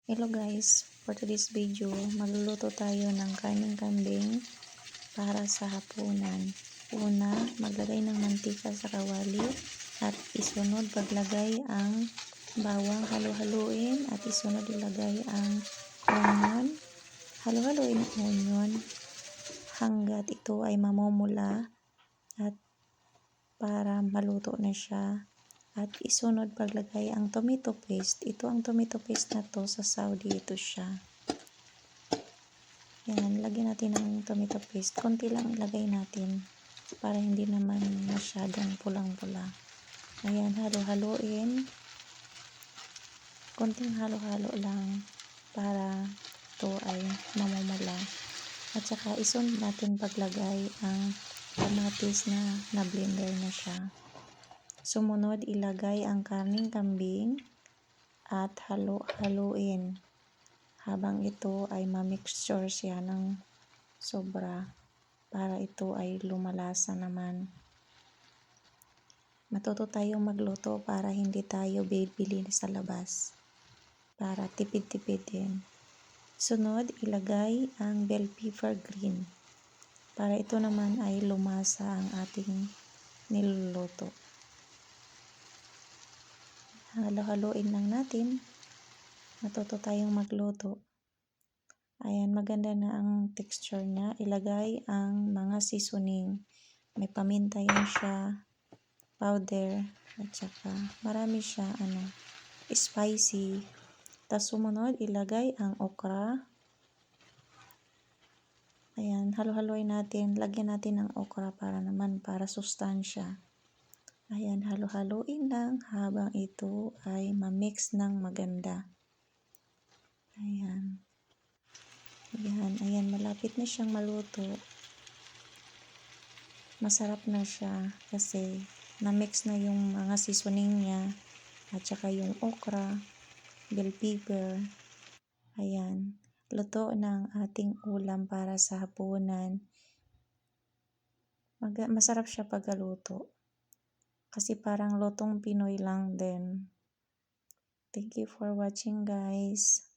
Hello guys, for today's video, magluluto tayo ng karneng kambing para sa hapunan. Una, maglagay ng mantika sa kawali at isunod paglagay ang bawang, halo-haluin at isunod ilagay ang onion. Halo-haluin ang onion hanggat ito ay mamumula at para maluto na siya. At isunod paglagay ang tomato paste. Ito ang tomato paste na to sa Saudi ito siya. Yan, lagyan natin ng tomato paste. Konti lang ilagay natin para hindi naman masyadong pulang-pula. Ayan, halo-haloin. Konting halo-halo lang para ito ay mamumula. At saka isunod natin paglagay ang kamatis na blender na siya. Sumunod, ilagay ang karneng kambing at halo-haluin habang ito ay ma-mixture siya ng sobra para ito ay lumalasa naman. Matuto tayong magluto para hindi tayo bibili sa labas para tipid-tipid din. Sunod, ilagay ang bell pepper green para ito naman ay lumasa ang ating niluluto. Halo-haluin lang natin. Matuto tayong magluto. Ayan, maganda na ang texture niya. Ilagay ang mga seasoning. May paminta yan siya, powder, at saka marami siya, spicy. Tapos sumunod, ilagay ang okra. Ayan, halo-haluin natin. Lagyan natin ng okra para sustansya. Ayan, halo-haluin lang habang ito ay ma-mix ng maganda. Ayan. Ayan, malapit na siyang maluto. Masarap na siya kasi na-mix na yung mga seasoning niya at saka yung okra, bell pepper. Ayan, luto ng ating ulam para sa hapunan. Masarap siya pagkaluto. Kasi parang lutong Pinoy lang din. Thank you for watching guys.